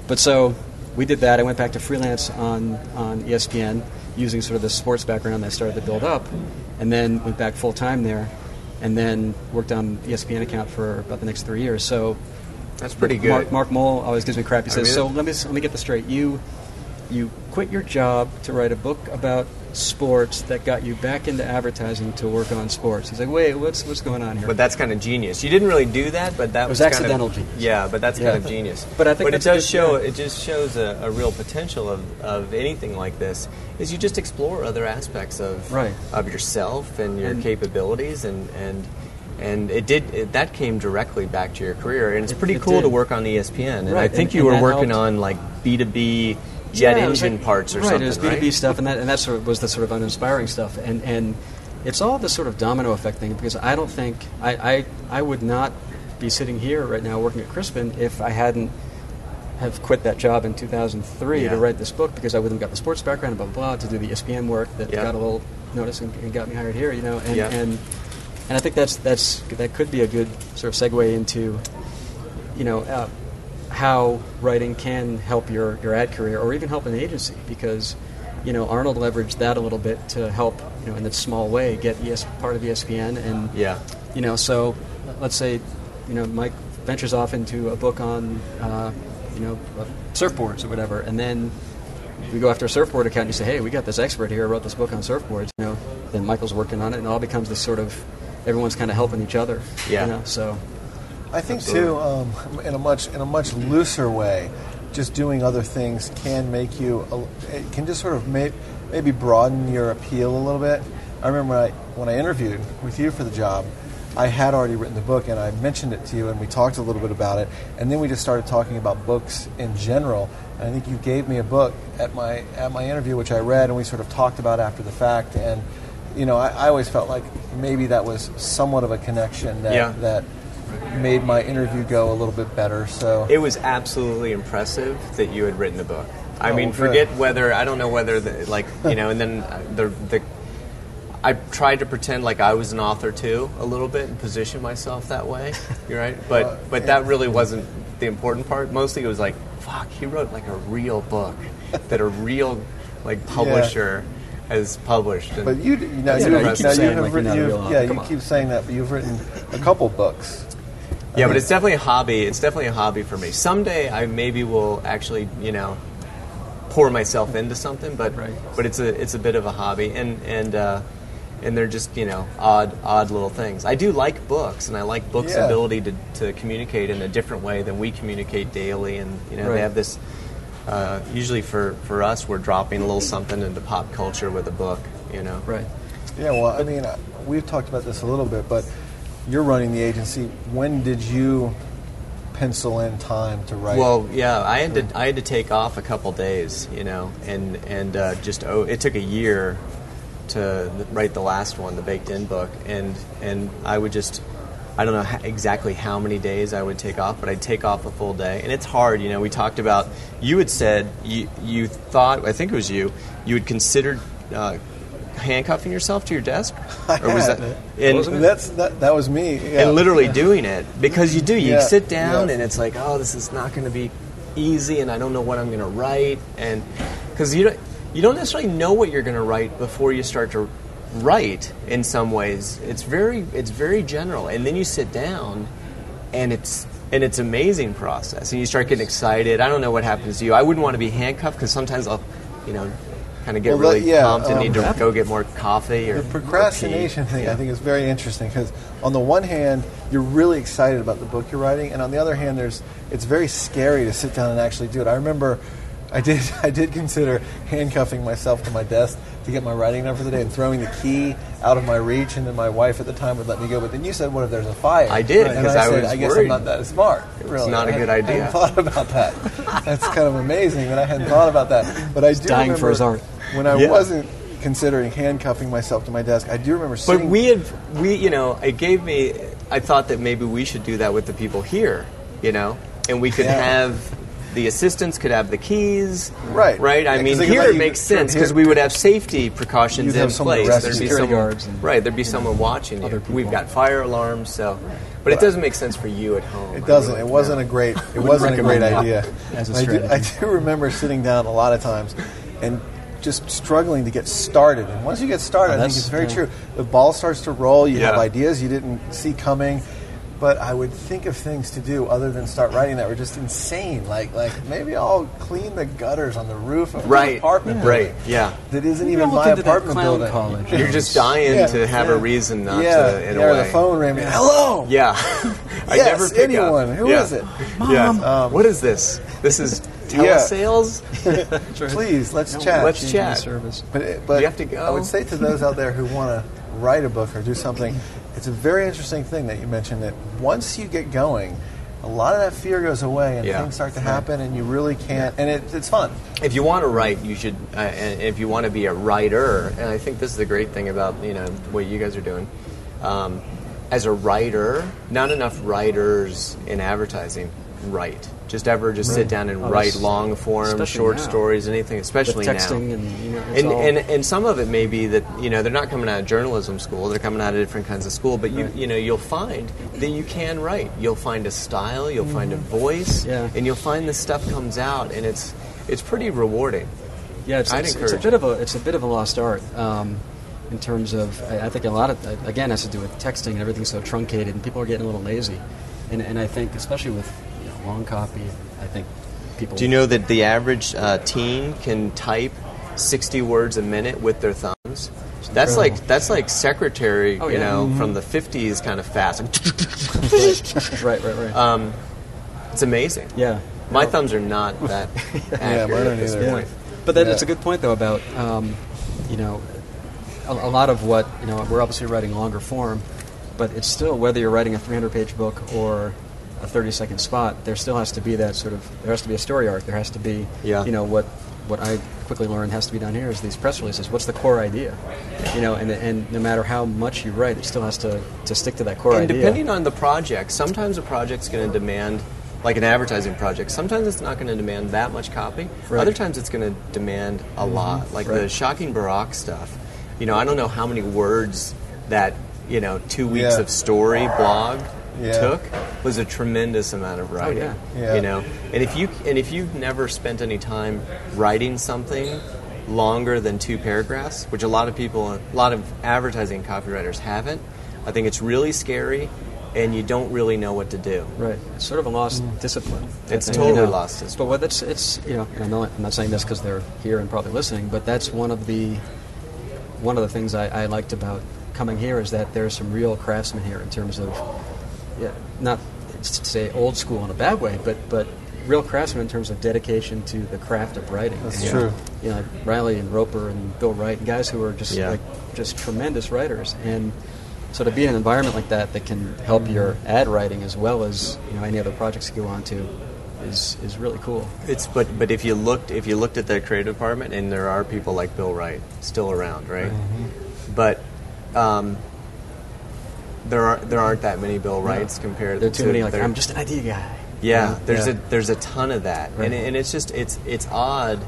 But so we did that. I went back to freelance on ESPN using sort of the sports background that I started to build up, and then went back full time there, and then worked on the ESPN account for about the next 3 years. So That's pretty good. Mark Mull always gives me crap. He says, mean, "So let me get this straight. You quit your job to write a book about sports that got you back into advertising to work on sports." He's like, "Wait, what's going on here?" But that's kind of genius. You didn't really do that, but that was kind accidental of, genius. Yeah, but that's Yeah. kind of genius. But I think it that's does a good- show. yeah. It just shows a real potential of anything like this. Is you just explore other aspects of Right. of yourself and your And- capabilities, and that came directly back to your career. And it's pretty It cool did. to work on ESPN. And Right, I think and- you and were that working helped. on like B2B jet Yeah, it was engine like- parts or right, something, it was B2B right? stuff, and that sort of was the sort of uninspiring stuff, and it's all this sort of domino effect thing, because I don't think I would not be sitting here right now working at Crispin if I hadn't have quit that job in 2003 Yeah. to write this book, because I wouldn't have got the sports background, blah blah blah, to do the ESPN work that Yeah. got a little notice and got me hired here, you know, and Yeah. and I think that could be a good sort of segue into, you know, how writing can help your ad career or even help an agency, because Arnold leveraged that a little bit to help in a small way get part of ESPN, and so let's say Mike ventures off into a book on surfboards or whatever, and then we go after a surfboard account and you say, hey, we got this expert here who wrote this book on surfboards, then Michael's working on it, and it all becomes this sort of everyone's kind of helping each other. So I think too, in a much looser way, just doing other things can make you. It can just sort of maybe broaden your appeal a little bit. I remember when I interviewed with you for the job, I had already written the book, and I mentioned it to you, and we talked a little bit about it, and then we just started talking about books in general. And I think you gave me a book at my interview, which I read, and we sort of talked about after the fact. And I always felt like maybe that was somewhat of a connection that made my interview go a little bit better. So it was absolutely impressive that you had written a book. I mean, forget whether I don't know whether and then the I tried to pretend like I was an author too a little bit and position myself that way. You're right, but that really wasn't the important part. Mostly it was like, fuck, he wrote like a real book that a real publisher has published. And but you keep saying that, but you've written a couple books. Yeah, but it's definitely a hobby. It's definitely a hobby for me. Someday I maybe will actually, pour myself into something, but it's a bit of a hobby, and they're just odd little things. I do like books, and I like books' ability to communicate in a different way than we communicate daily, and they have this. Usually for us, we're dropping a little something into pop culture with a book, Right. Yeah, well, I mean, we've talked about this a little bit, but you're running the agency. When did you pencil in time to write? Well, yeah, I had to take off a couple days, and it took a year to write the last one, the Baked In book, and I would just. I don't know exactly how many days I would take off, but I'd take off a full day. And it's hard, we talked about, you had said you thought, I think it was you had considered handcuffing yourself to your desk? Or was that? That was me. Yeah. And literally doing it, because you sit down and it's like, oh, this is not going to be easy, and I don't know what I'm going to write. And because you don't necessarily know what you're going to write before you start to write. In some ways it's very general, and then you sit down and it's amazing process, and you start getting excited. I don't know what happens to you. I wouldn't want to be handcuffed, because sometimes I'll kind of get really pumped and need to go get more coffee or the procrastination thing. I think is very interesting, because on the one hand you're really excited about the book you're writing, and on the other hand it's very scary to sit down and actually do it. I remember I did consider handcuffing myself to my desk to get my writing done for the day and throwing the key out of my reach, and then my wife at the time would let me go. But then you said, what if there's a fire? I did, because I was worried. I guess I'm not that smart. Really. It's not a good idea. I hadn't thought about that. That's kind of amazing that I hadn't thought about that. But I do dying for his art. When I wasn't considering handcuffing myself to my desk, I do remember sitting... But it gave me... I thought that maybe we should do that with the people here, and we could have... The assistants could have the keys, right? I mean, here it makes sense, because we would have safety precautions in place. There'd be security guards, there'd be someone watching you. We've got fire alarms, but it doesn't make sense for you at home. It doesn't. It wasn't a great. It wasn't a great idea. As a strategy. I do remember sitting down a lot of times and just struggling to get started. And once you get started, I think it's very true. The ball starts to roll. You have ideas you didn't see coming. But I would think of things to do other than start writing that were just insane. Like maybe I'll clean the gutters on the roof of my apartment building. Right, yeah. That isn't even my apartment building. College. You're just dying to have a reason not to, in a way. The phone rang. Hello! Yeah. I never pick anyone. up. Who is it? Mom! Yeah. What is this? This is telesales? Please, let's chat. Let's chat. Service. But you have to go. I would say to those out there who want to write a book or do something, it's a very interesting thing that you mentioned, that once you get going, a lot of that fear goes away and things start to happen, and you really can't, and it's fun. If you want to write, you should, and if you want to be a writer, and I think this is the great thing about what you guys are doing, as a writer, not enough writers in advertising. write. Just ever sit down and write long form, short stories, anything, especially with texting now. And, it's all... and some of it may be that they're not coming out of journalism school; they're coming out of different kinds of school. But you'll find that you can write. You'll find a style, you'll find a voice, and you'll find this stuff comes out, and it's pretty rewarding. Yeah, it's a bit of a lost art. In terms of, I think a lot of, again, has to do with texting and everything's so truncated, and people are getting a little lazy. And I think, especially with long copy, I think people... Do you know that the average teen can type 60 words a minute with their thumbs? That's like secretary, from the 50s kind of fast. Right. It's amazing. Yeah. My thumbs are not that accurate at this point. But then it's a good point, though, about, a lot of what, we're obviously writing longer form, but it's still, whether you're writing a 300-page book or a 30-second spot, there still has to be that there has to be a story arc. There has to be, what I quickly learned has to be done here is these press releases. What's the core idea? And no matter how much you write, it still has to stick to that core idea. And depending on the project, sometimes a project's going to demand, like an advertising project, sometimes it's not going to demand that much copy. Right. Other times it's going to demand a lot. Like the Shocking Barack stuff. I don't know how many words that 2 weeks of story blog took. Was a tremendous amount of writing. And if you've never spent any time writing something longer than 2 paragraphs, which a lot of advertising copywriters haven't, I think it's really scary, and you don't really know what to do. Right. It's sort of a lost discipline. It's totally lost discipline. But it's I'm not saying this because they're here and probably listening, but that's one of the things I liked about coming here is that there's some real craftsmen here in terms of, not to say old school in a bad way, but real craftsmen in terms of dedication to the craft of writing. That's true. Riley and Roper and Bill Wright and guys who are just tremendous writers, and so to be in an environment like that can help your ad writing as well as any other projects you go on to is really cool. But if you looked at the creative department, and there are people like Bill Wright still around, right? Mm-hmm. But there aren't that many Bill Wrights compared. There are too many. I'm just an idea guy. Yeah, there's a ton of that, right. and it's just it's odd.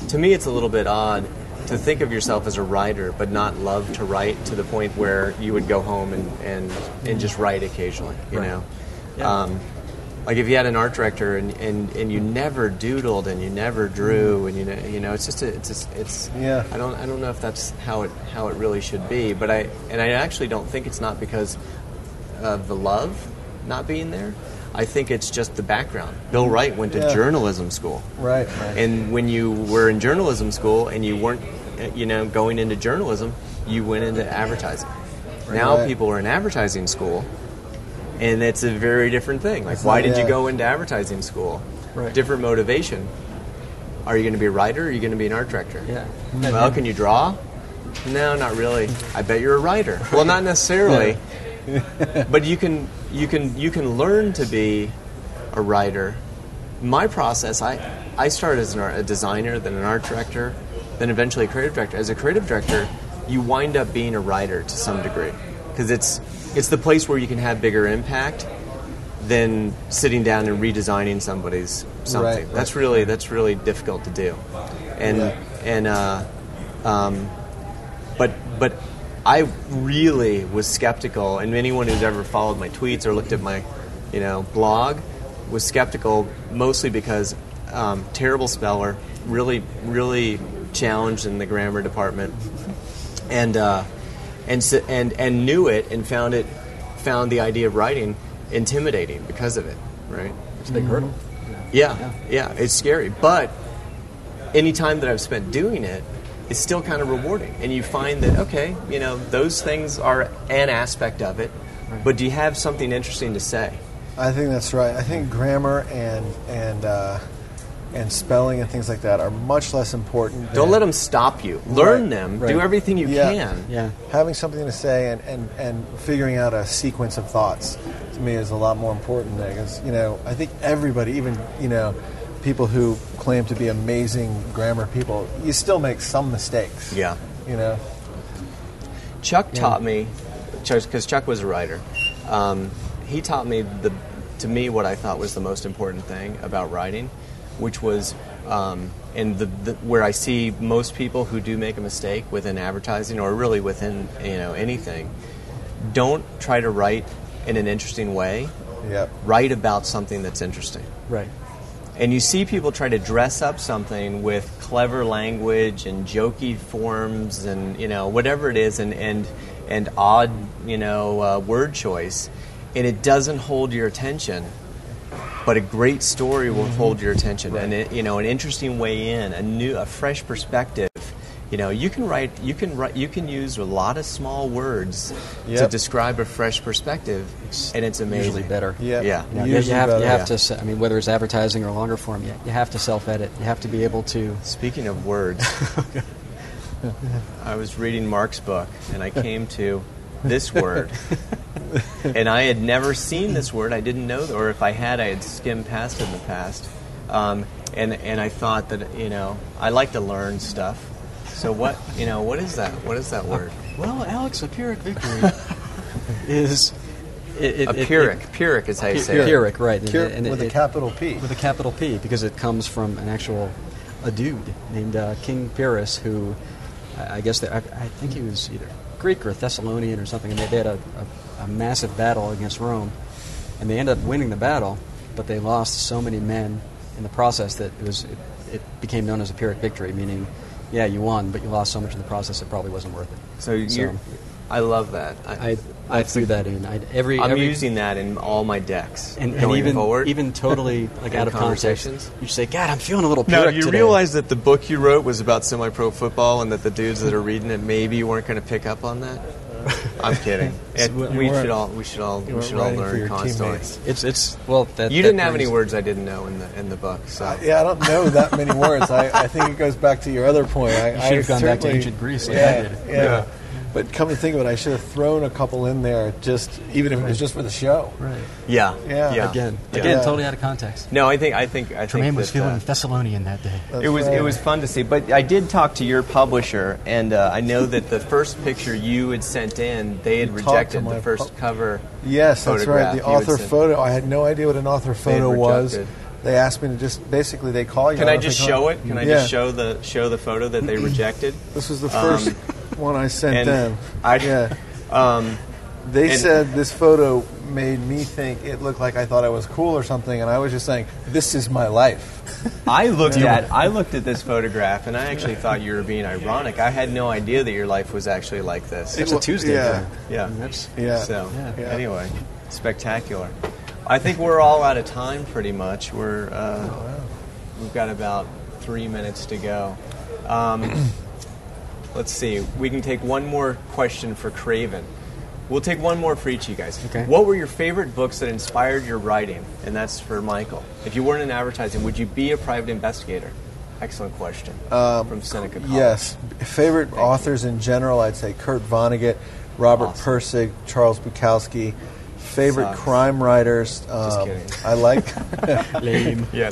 To me, it's a little bit odd to think of yourself as a writer, but not love to write to the point where you would go home and just write occasionally. You know. Yeah. Like if you had an art director and you never doodled and you never drew and it's I don't know if that's how it really should be, but I actually don't think it's not because of the love not being there. I think it's just the background. Bill Wright went to journalism school. Right. And when you were in journalism school and you weren't going into journalism, you went into advertising. Right. Now people are in advertising school. And it's a very different thing. Like, why did you go into advertising school? Right. Different motivation. Are you going to be a writer or are you going to be an art director? Yeah. Well, can you draw? No, not really. I bet you're a writer. Well, not necessarily. But you can learn to be a writer. My process, I started as a designer, then an art director, then eventually a creative director. As a creative director, you wind up being a writer to some degree. Because it's the place where you can have bigger impact than sitting down and redesigning somebody's something. Right. That's really difficult to do, but I really was skeptical, and anyone who's ever followed my tweets or looked at my blog was skeptical, mostly because terrible speller, really challenged in the grammar department, and knew it and found the idea of writing intimidating because of it, right? It's a big hurdle. Yeah, it's scary. But any time that I've spent doing it, it's still kind of rewarding. And you find that, those things are an aspect of it, but do you have something interesting to say? I think that's right. I think grammar and spelling and things like that are much less important. Don't let them stop you. Learn them. Right. Do everything you can. Yeah. Having something to say and figuring out a sequence of thoughts to me is a lot more important there. Because I think everybody, even people who claim to be amazing grammar people, you still make some mistakes. Yeah. Chuck taught me, because Chuck was a writer. He taught me to me what I thought was the most important thing about writing, which was, and where I see most people who do make a mistake within advertising or really within anything, don't try to write in an interesting way. Yep. Write about something that's interesting. Right. And you see people try to dress up something with clever language and jokey forms and whatever it is and odd word choice, and it doesn't hold your attention. But a great story will hold your attention, right. And an interesting way in, a fresh perspective. You can use a lot of small words to describe a fresh perspective, and it's amazing. Usually better. Yeah. You have to. I mean, whether it's advertising or longer form, you have to self-edit. You have to be able to. Speaking of words, I was reading Mark's book, and I came to this word, and I had never seen this word. I didn't know, or if I had skimmed past it in the past. And I thought that I like to learn stuff. So what is that? What is that word? Well, Alex, a Pyrrhic victory is a Pyrrhic. Pyrrhic is how you say it. Pyrrhic, right? With a capital P. With a capital P, because it comes from a dude named King Pyrrhus, who I guess I think he was either Greek or Thessalonian or something, and they had a massive battle against Rome, and they ended up winning the battle, but they lost so many men in the process that it became known as a Pyrrhic victory, meaning, yeah, you won, but you lost so much in the process it probably wasn't worth it. So I love that. I threw that in. I'm using that in all my decks. And going forward, even totally out of context, you say, "God, I'm feeling a little Pyrrhic today." Now, you realize that the book you wrote was about semi-pro football, and that the dudes that are reading it maybe weren't going to pick up on that. I'm kidding. We should all learn constantly. You didn't have any words I didn't know in the book. So I don't know that many words. I think it goes back to your other point. You should have gone back to ancient Greece like I did. Yeah. But come to think of it, I should have thrown a couple in there, even if it was just for the show. Right. Yeah. Again, totally out of context. No, I think Tremaine was feeling Thessalonian that day. It was fun to see. But I did talk to your publisher, and I know that the first picture you had sent in, they had rejected the first cover. Yes, that's right. The author photo. I had no idea what an author photo was. They asked me to just basically they call you. Can I just show it? Can I just show the photo that they rejected? This was the first one I sent them. They said this photo made me think it looked like I thought I was cool or something, and I was just saying, "This is my life." I looked at this photograph, and I actually thought you were being ironic. I had no idea that your life was actually like this. It's a Tuesday. Yeah. Anyway, spectacular. I think we're all out of time pretty much. We've got about 3 minutes to go. Let's see. We can take one more question for Craven. We'll take one more for each of you guys. Okay. What were your favorite books that inspired your writing? And that's for Michael. If you weren't in advertising, would you be a private investigator? Excellent question. From Seneca College. Yes. Favorite authors in general, I'd say Kurt Vonnegut, Robert Pirsig, Charles Bukowski. Favorite crime writers. Just kidding. I like lame. Yeah,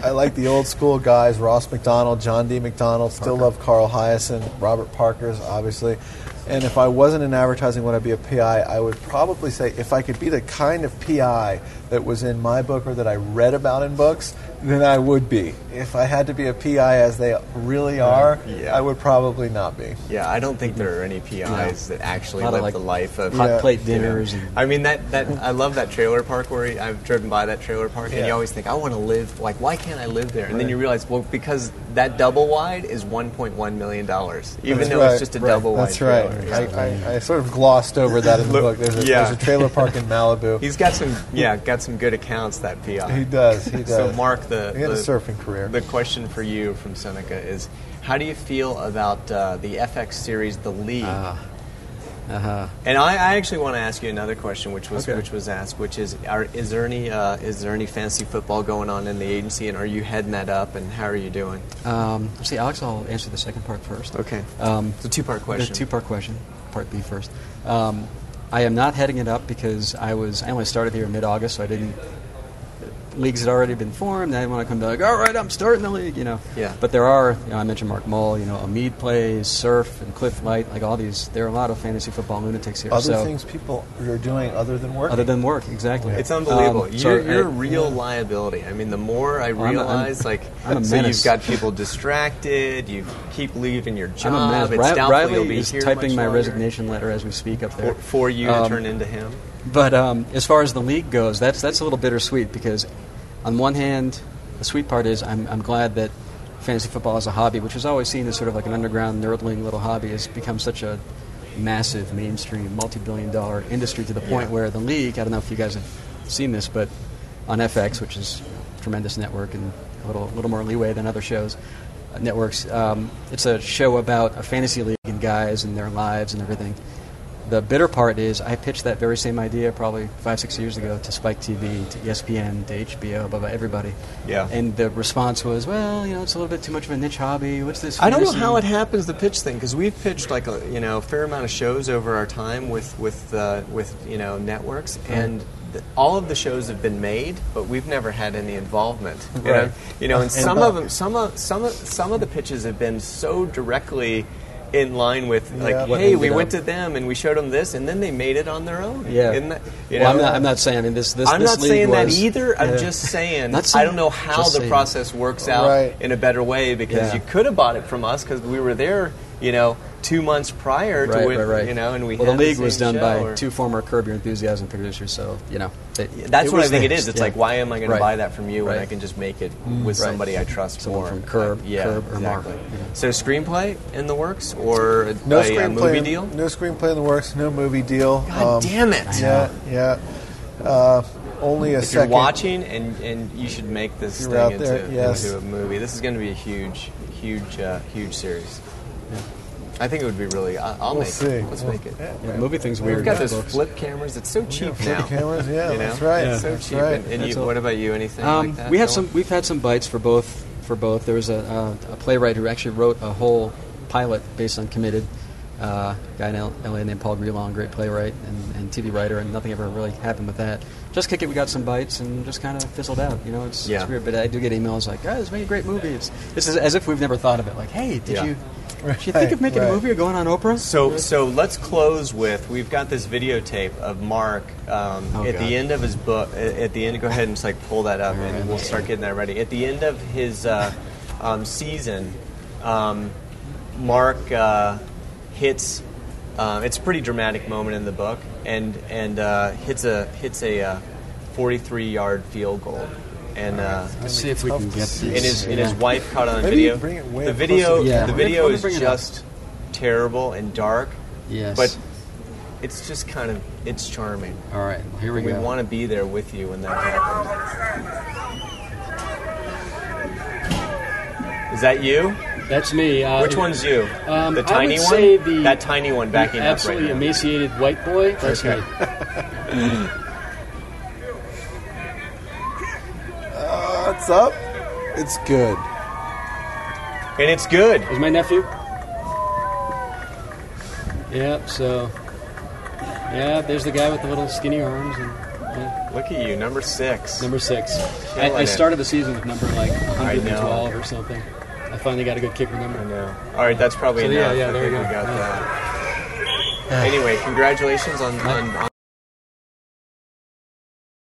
I like the old school guys. Ross McDonald, John D. McDonald. Still love Carl Hyacin, Robert Parker's, obviously. And if I wasn't in advertising, would I be a PI? I would probably say if I could be the kind of PI that was in my book or that I read about in books, then I would be. If I had to be a PI as they really are, I would probably not be. Yeah, I don't think there are any PIs that actually live the life of hot plate dinners. I mean, I love that trailer park where I've driven by that trailer park, and you always think, I want to live, why can't I live there? And then you realize, well, because that double wide is $1.1 million, even though it's just a double wide trailer. That's right. I sort of glossed over that in the book. There's a trailer park in Malibu. He's got some good accounts, that PI. He does. So, Mark, he had a surfing career. The question for you from Seneca is, how do you feel about the FX series, The League? And I actually want to ask you another question, which was asked, which is, is there any fantasy football going on in the agency, and are you heading that up, and how are you doing? See, Alex, I'll answer the second part first. Okay. It's a two-part question. The two-part question. Part B first. I am not heading it up because I only started here in mid-August, so I didn't leagues had already been formed. They didn't want to come back, all right, I'm starting the league, you know. Yeah. But there are, you know, I mentioned Mark Mull, you know, Omid plays, Surf, and Cliff Light, like all these, there are a lot of fantasy football lunatics here. Other things people are doing other than work. Other than work, exactly. It's unbelievable. So You're a real liability. I mean, the more I realize, I'm a so menace. you've got people distracted, you keep leaving your I'm a job, menace. it's doubtful Riley you'll be is here typing much my longer. resignation letter as we speak up there. For you to turn into him. But as far as the league goes, that's a little bittersweet because, on one hand, the sweet part is I'm glad that fantasy football as a hobby, which was always seen as sort of like an underground nerdling little hobby, has become such a massive, mainstream, multi-billion-dollar industry to the point where the league, I don't know if you guys have seen this, but on FX, which is a tremendous network and a little more leeway than other shows, networks, it's a show about a fantasy league and guys and their lives and everything. The bitter part is I pitched that very same idea probably 5-6 years ago to Spike TV, to ESPN, to HBO, blah, blah, everybody. Yeah. And the response was, well, you know, it's a little bit too much of a niche hobby. What's this? I don't know fantasy? how it happens, the pitch thing, because we've pitched like a fair amount of shows over our time with networks, and all of the shows have been made, but we've never had any involvement. Right. And some of them, some of the pitches have been so directly in line with like, What hey, we ended went up. to them and we showed them this, and then they made it on their own. Yeah. Isn't that, I'm not saying. I mean, this. I'm this not league saying that was- either. I'm Yeah. just saying Not saying- I don't know how just the saying. process works out Right. in a better way, because Yeah. you could have bought it from us because we were there, 2 months prior to it, Right. and we well, had the league was same done show, by or- two former Curb Your Enthusiasm producers, so That's what I think it theirs. is. It's Yeah. like, why am I going to Right. buy that from you when Right. I can just make it with Right. somebody I trust Someone more? from Curb or Mark. exactly. Yeah. So screenplay in the works, or No a screenplay. movie deal? No screenplay in the works. No movie deal. God damn it! Yeah. Only a If second. you're watching, and you should make this You're thing out there, yes. into a movie. This is going to be a huge series. I think it would be really. I'll We'll make see. it. Let's make it. Yeah, movie thing's weird. We've got with those books. flip cameras. It's so cheap Flip now. cameras. Yeah, You know? that's right. Yeah. So That's cheap. right. And That's you, all. what about you? Anything like that? We've had some bites for both. There was a playwright who actually wrote a whole pilot based on Committed. A guy in LA named Paul Grelong, great playwright and TV writer, and nothing ever really happened with that. Just Kick It, we got some bites and just kind of fizzled out. It's weird, but I do get emails like, guys, make a great movie. It's as if we've never thought of it. Like, hey, did you think of making a movie or going on Oprah? So let's close with, we've got this videotape of Mark at God. the end of his book. At the end, go ahead and just like pull that up, and we'll start getting that ready. At the end of his season, Mark hits. It's a pretty dramatic moment in the book, and hits a 43-yard field goal. And Let's see if we can get this. and his wife caught on Maybe video. bring it way The up video, closer. Yeah. the video Let me is bring it just terrible and dark. Yes. But it's just it's charming. All right, here we We go. want to be there with you when that happens. Is that you? That's me. Which one's you? The I tiny would one? say the- That tiny one backing up right absolutely now. emaciated white boy. That's Okay. me. What's up? It's good. And it's good. Is my nephew? Yep. So, yeah, there's the guy with the little skinny arms. And Look at you, number 6. number 6. Killing I it. started the season with number like I know. 112 or something. I finally got a good kicker I number. know. All right, that's probably So, enough. yeah, I there think you we go. got Yeah. that. Anyway, congratulations on